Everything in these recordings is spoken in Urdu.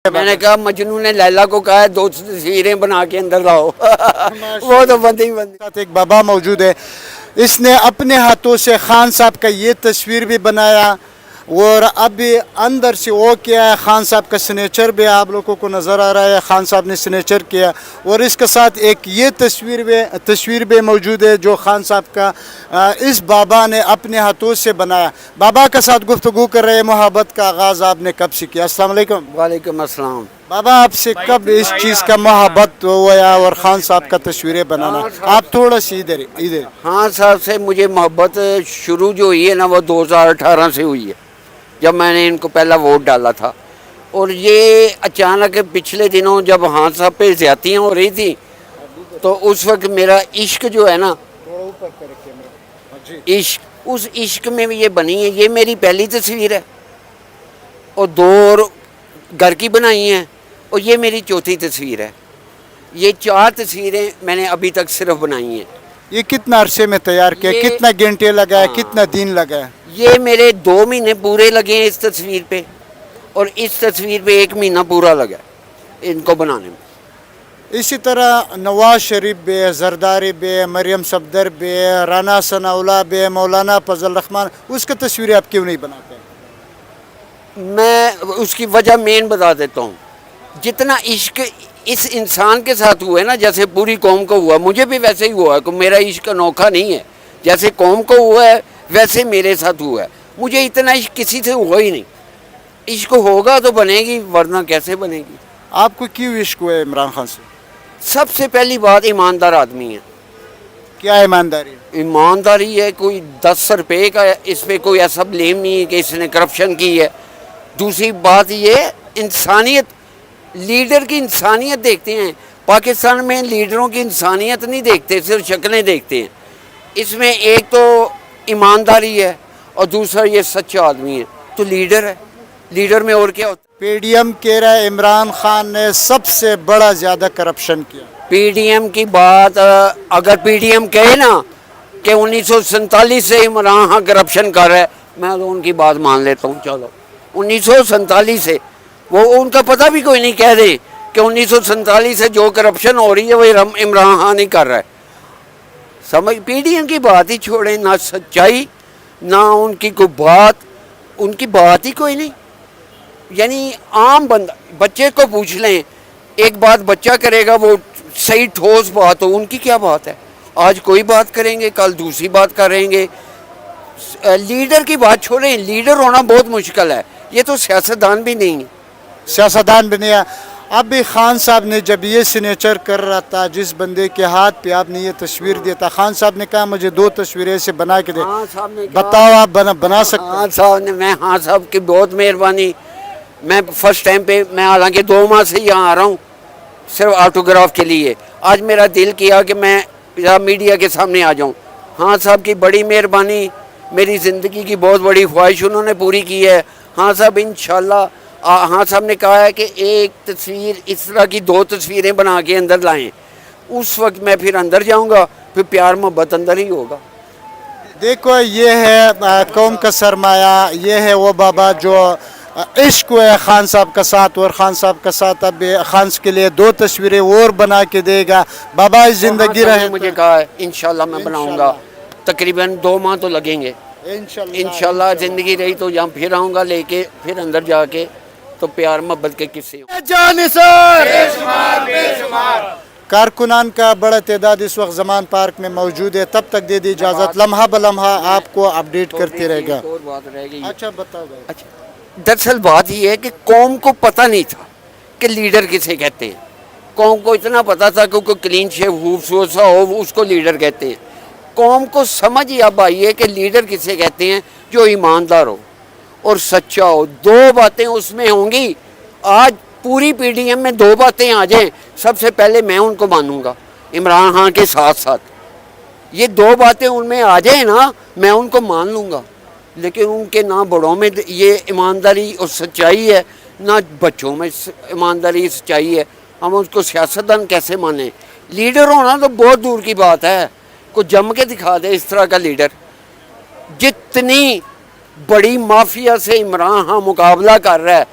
میں نے کہا مجنون نے لیلا کو کہا ہے 2 تصویریں بنا کے اندر لاؤ وہ تو بندی ساتھ ایک بابا موجود ہے، اس نے اپنے ہاتھوں سے خان صاحب کا یہ تصویر بھی بنایا اور ابھی اندر سے وہ کیا ہے، خان صاحب کا سنیچر بھی آپ لوگوں کو نظر آ رہا ہے، خان صاحب نے سنیچر کیا اور اس کے ساتھ ایک یہ تصویر بھی موجود ہے جو خان صاحب کا اس بابا نے اپنے ہاتھوں سے بنایا۔ بابا کے ساتھ گفتگو کر رہے ہیں، محبت کا آغاز آپ نے کب سے کیا؟ السلام علیکم۔ وعلیکم السلام۔ بابا آپ سے کب اس چیز کا محبت ہوا اور خان صاحب کا تصویریں بنانا؟ آپ تھوڑا سی ادھر خان صاحب سے مجھے محبت شروع جو ہوئی ہے نا وہ 2018 سے ہوئی ہے، جب میں نے ان کو پہلا ووٹ ڈالا تھا، اور یہ اچانک پچھلے دنوں جب خان صاحب پہ زیادتیاں ہو رہی تھیں تو اس وقت میرا عشق جو ہے نا، عشق، اس عشق میں بھی یہ بنی ہے۔ یہ میری پہلی تصویر ہے اور 2 گھر کی بنائی ہیں، اور یہ میری 4تھی تصویر ہے۔ یہ 4 تصویریں میں نے ابھی تک صرف بنائی ہیں۔ یہ کتنا عرصے میں تیار کیا؟ کتنا گھنٹے لگا ہے؟ کتنا دن لگا ہے؟ یہ میرے 2 مہینے پورے لگے ہیں اس تصویر پہ، اور اس تصویر پہ 1 مہینہ پورا لگا ہے ان کو بنانے میں۔ اسی طرح نواز شریف بے، زرداری بے، مریم صفدر بے، رانا ثناءاللہ بے، مولانا فضل الرحمان، اس کی تصویریں آپ کیوں نہیں بناتے ہیں؟ میں اس کی وجہ مین بتا دیتا ہوں۔ جتنا عشق اس انسان کے ساتھ ہوا ہے نا، جیسے پوری قوم کو ہوا، مجھے بھی ویسے ہی ہوا ہے کہ میرا عشق انوکھا نہیں ہے، جیسے قوم کو ہوا ہے ویسے میرے ساتھ ہوا ہے۔ مجھے اتنا عشق کسی سے ہوا ہی نہیں۔ عشق ہوگا تو بنے گی، ورنہ کیسے بنے گی؟ آپ کو کیوں عشق ہوا ہے عمران خان سے؟ سب سے پہلی بات ایماندار آدمی ہے۔ کیا ایمانداری ہے؟ ایمانداری ہے، کوئی 10 روپے کا اس پہ کوئی ایسا بلیم نہیں ہے کہ اس نے کرپشن کی ہے۔ دوسری بات یہ انسانیت، لیڈر کی انسانیت دیکھتے ہیں۔ پاکستان میں لیڈروں کی انسانیت نہیں دیکھتے، صرف شکلیں دیکھتے ہیں۔ اس میں ایک تو ایمانداری ہے اور دوسرا یہ سچا آدمی ہے، تو لیڈر ہے۔ لیڈر میں اور کیا ہوتا ہے؟ پی ڈی ایم کہہ رہا ہے عمران خان نے سب سے بڑا زیادہ کرپشن کیا۔ پی ڈی ایم کی بات اگر پی ڈی ایم کہے نا کہ 1947 سے عمران خان کرپشن کر رہا ہے، میں تو ان کی بات مان لیتا ہوں۔ چلو 1947 سے، وہ ان کا پتہ بھی کوئی نہیں، کہہ دیں کہ 1947 سے جو کرپشن ہو رہی ہے وہ عمران خان ہی کر رہا ہے۔ سمجھ، پی ڈی ایم کی بات ہی چھوڑیں، نہ سچائی نہ ان کی کوئی بات، ان کی بات ہی کوئی نہیں۔ یعنی عام بندہ، بچے کو پوچھ لیں، ایک بات بچہ کرے گا وہ صحیح ٹھوس بات ہو، ان کی کیا بات ہے؟ آج کوئی بات کریں گے، کل دوسری بات کریں گے۔ لیڈر کی بات چھوڑیں، لیڈر ہونا بہت مشکل ہے، یہ تو سیاستدان بھی نہیں ہے۔ سیاستدان بنے۔ اب بھی خان صاحب نے جب یہ سنیچر کر رہا تھا، جس بندے کے ہاتھ پہ آپ نے یہ تصویر دیا تھا، خان صاحب نے کہا مجھے 2 تصویریں سے بنا کے دے۔ بتاؤ آپ بنا سکتے ہیں؟ خان صاحب نے، میں خان صاحب کی بہت مہربانی۔ میں فرسٹ ٹائم پہ، میں حالانکہ 2 ماہ سے یہاں آ رہا ہوں صرف آٹوگراف کے لیے، آج میرا دل کیا کہ میں میڈیا کے سامنے آ جاؤں۔ خان صاحب کی بڑی مہربانی، میری زندگی کی بہت بڑی خواہش انہوں نے پوری کی ہے۔ خان صاحب انشاءاللہ، خان صاحب نے کہا ہے کہ ایک تصویر اس طرح کی 2 تصویریں بنا کے اندر لائیں، اس وقت میں پھر اندر جاؤں گا، پھر پیار محبت اندر ہی ہوگا۔ دیکھو یہ ہے قوم کا سرمایہ، یہ ہے وہ بابا جو عشق ہے خان صاحب کا ساتھ، اور خان صاحب کا ساتھ اب خان کے لیے 2 تصویریں اور بنا کے دے گا۔ بابا اس زندگی رہے، مجھے کہا ہے انشاءاللہ میں بناؤں گا، تقریباً 2 ماہ تو لگیں گے انشاءاللہ۔ زندگی رہی تو یہاں پھر آؤں گا لے کے، پھر اندر جا کے تو پیار محبت کے قصے کارکنان کا بڑا تعداد اس وقت زمان پارک میں موجود ہے۔ تب تک دے دی اجازت، لمحہ بلمحہ آپ کو اپڈیٹ کرتے رہے گا۔ اور بات رہ گئی۔ اچھا بتاؤ بھائی۔ اچھا، دراصل بات یہ ہے کہ قوم کو پتہ نہیں تھا کہ لیڈر کسے کہتے ہیں۔ قوم کو اتنا پتہ تھا کہ کوئی کلین شیو خوبصورت سا ہو اس کو لیڈر کہتے ہیں۔ قوم کو سمجھ ہی اب آئی ہے کہ لیڈر کسے کہتے ہیں، جو ایماندار ہو اور سچا ہو۔ 2 باتیں اس میں ہوں گی۔ آج پوری پی ڈی ایم میں 2 باتیں آ جائیں، سب سے پہلے میں ان کو مانوں گا عمران خان کے ساتھ ساتھ۔ یہ 2 باتیں ان میں آ جائیں نا، میں ان کو مان لوں گا۔ لیکن ان کے نہ بڑوں میں یہ ایمانداری اور سچائی ہے، نہ بچوں میں ایمانداری سچائی ہے۔ ہم اس کو سیاستدان کیسے مانیں؟ لیڈر ہونا تو بہت دور کی بات ہے، کوئی جم کے دکھا دے اس طرح کا لیڈر۔ جتنی بڑی مافیا سے عمران خان مقابلہ کر رہا ہے،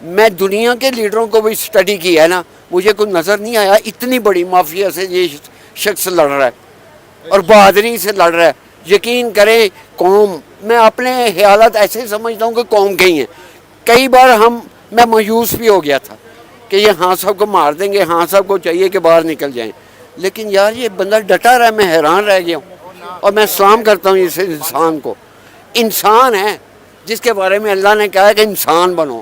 میں دنیا کے لیڈروں کو بھی اسٹڈی کیا ہے نا, مجھے کوئی نظر نہیں آیا اتنی بڑی مافیا سے یہ شخص لڑ رہا ہے اور بہادری سے لڑ رہا ہے. یقین کریں قوم, میں اپنے خیالات ایسے سمجھتا ہوں کہ قوم کے ہی ہیں. کئی بار میں مایوس بھی ہو گیا تھا کہ یہ ہاں صاحب کو مار دیں گے, ہاں صاحب کو چاہیے کہ باہر نکل جائیں, لیکن یار یہ بندہ ڈٹا رہا ہے, میں حیران رہ گیا ہوں. اور میں سلام کرتا ہوں اس انسان کو. انسان ہے جس کے بارے میں اللہ نے کہا ہے کہ انسان بنو,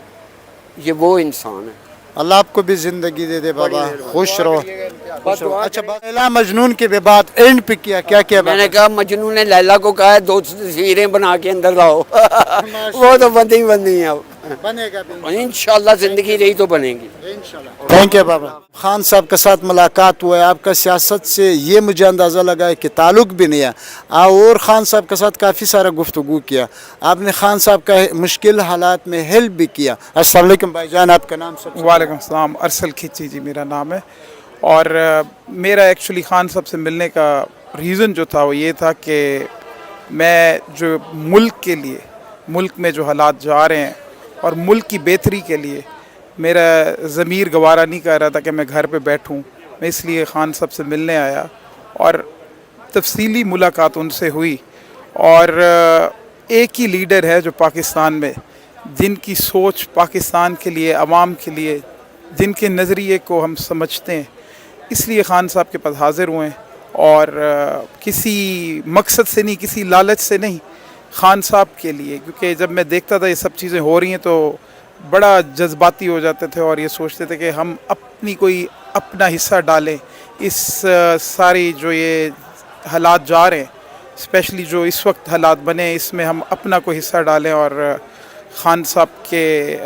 یہ وہ انسان ہے. اللہ آپ کو بھی زندگی دے دے بابا, خوش رہو. اچھا لیلا مجنون کے بعد اینڈ پہ کیا میں نے کہا مجنون نے لیلا کو کہا ہے 2 تصویریں بنا کے اندر لاؤ. وہ تو بندی ہیں اب, بنے گا انشاءاللہ زندگی رہی تو بنے گی. تھینک یو بابا. خان صاحب کے ساتھ ملاقات ہوا ہے, آپ کا سیاست سے یہ مجھے اندازہ لگا ہے کہ تعلق بھی نہیں ہے, اور خان صاحب کے ساتھ کافی سارا گفتگو کیا. آپ نے خان صاحب کا مشکل حالات میں ہیلپ بھی کیا. السلام علیکم بھائی جان, آپ کا نام سب سے؟ وعلیکم السلام. ارسل کھچی جی میرا نام ہے. اور میرا ایکچولی خان صاحب سے ملنے کا ریزن جو تھا وہ یہ تھا کہ میں جو ملک کے لیے, ملک میں جو حالات جا رہے ہیں اور ملک کی بہتری کے لیے میرا ضمیر گوارا نہیں کر رہا تھا کہ میں گھر پہ بیٹھوں. میں اس لیے خان صاحب سے ملنے آیا اور تفصیلی ملاقات ان سے ہوئی. اور ایک ہی لیڈر ہے جو پاکستان میں, جن کی سوچ پاکستان کے لیے, عوام کے لیے, جن کے نظریے کو ہم سمجھتے ہیں, اس لیے خان صاحب کے پاس حاضر ہوئے ہیں. اور کسی مقصد سے نہیں, کسی لالچ سے نہیں, خان صاحب کے لیے. کیونکہ جب میں دیکھتا تھا یہ سب چیزیں ہو رہی ہیں تو بڑا جذباتی ہو جاتے تھے اور یہ سوچتے تھے کہ ہم اپنا حصہ ڈالیں اس ساری جو یہ حالات جا رہے ہیں, اسپیشلی جو اس وقت حالات بنے, اس میں ہم اپنا کوئی حصہ ڈالیں اور خان صاحب کے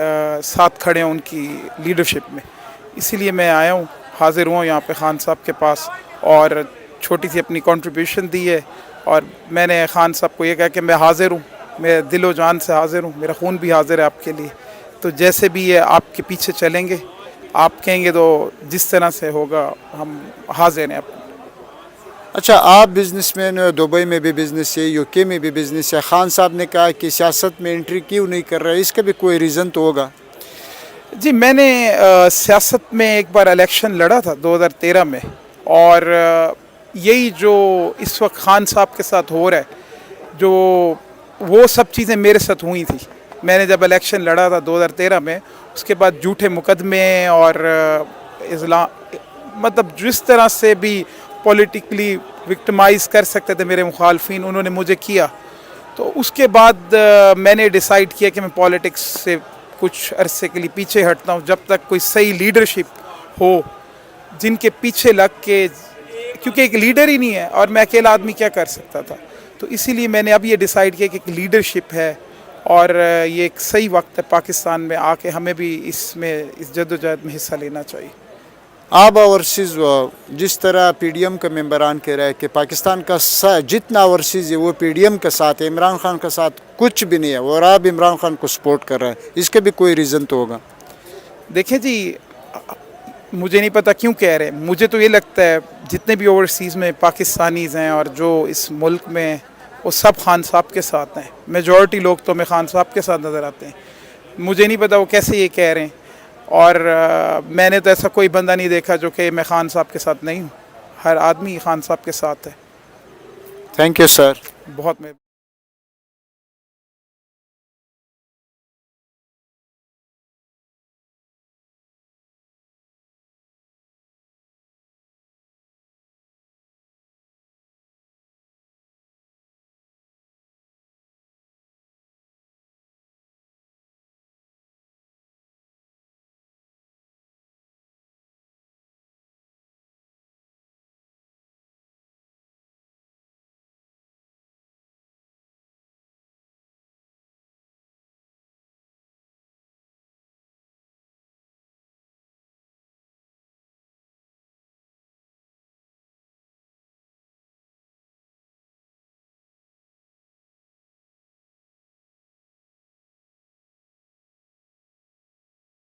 ساتھ کھڑے ہیں ان کی لیڈرشپ میں. اسی لیے میں آیا ہوں, حاضر ہوں یہاں پہ خان صاحب کے پاس, اور چھوٹی سی اپنی کنٹریبیوشن دی ہے. اور میں نے خان صاحب کو یہ کہا کہ میں حاضر ہوں, میں دل و جان سے حاضر ہوں, میرا خون بھی حاضر ہے آپ کے لیے. تو جیسے بھی یہ آپ کے پیچھے چلیں گے, آپ کہیں گے تو جس طرح سے ہوگا ہم حاضر ہیں. اچھا, آپ بزنس مین ہو, دبئی میں بھی بزنس ہے, یو کے میں بھی بزنس ہے. خان صاحب نے کہا کہ سیاست میں انٹری کیوں نہیں کر رہا ہے, اس کا بھی کوئی ریزن تو ہوگا؟ جی, میں نے سیاست میں ایک بار الیکشن لڑا تھا 2013 میں, اور یہی جو اس وقت خان صاحب کے ساتھ ہو رہا ہے, جو وہ سب چیزیں میرے ساتھ ہوئی تھی. میں نے جب الیکشن لڑا تھا 2013 میں, اس کے بعد جھوٹے مقدمے اور مطلب جس طرح سے بھی پولیٹیکلی وکٹمائز کر سکتے تھے میرے مخالفین, انہوں نے مجھے کیا. تو اس کے بعد میں نے ڈیسائیڈ کیا کہ میں پولیٹکس سے کچھ عرصے کے لیے پیچھے ہٹتا ہوں, جب تک کوئی صحیح لیڈرشپ ہو جن کے پیچھے لگ کے, کیونکہ ایک لیڈر ہی نہیں ہے اور میں اکیلا آدمی کیا کر سکتا تھا. تو اسی لیے میں نے اب یہ ڈیسائیڈ کیا کہ ایک لیڈرشپ ہے اور یہ ایک صحیح وقت ہے پاکستان میں آ کے ہمیں بھی اس جدوجہد میں حصہ لینا چاہیے. آپ اوورسیز جس طرح پی ڈی ایم کا ممبران کہہ رہا ہے کہ پاکستان کا جتنا اوورسیز ہے وہ پی ڈی ایم کا ساتھ ہے, عمران خان کا ساتھ کچھ بھی نہیں ہے, اور آپ عمران خان کو سپورٹ کر رہے ہیں, اس کا بھی کوئی ریزن تو ہوگا؟ دیکھیں جی, مجھے نہیں پتا کیوں کہہ رہے ہیں, مجھے تو یہ لگتا ہے جتنے بھی اوورسیز میں پاکستانیز ہیں اور جو اس ملک میں, وہ سب خان صاحب کے ساتھ ہیں. میجورٹی لوگ تو میں خان صاحب کے ساتھ نظر آتے ہیں. مجھے نہیں پتا وہ کیسے یہ کہہ رہے ہیں, اور میں نے تو ایسا کوئی بندہ نہیں دیکھا جو کہ میں خان صاحب کے ساتھ نہیں ہوں. ہر آدمی خان صاحب کے ساتھ ہے. Thank you sir. بہت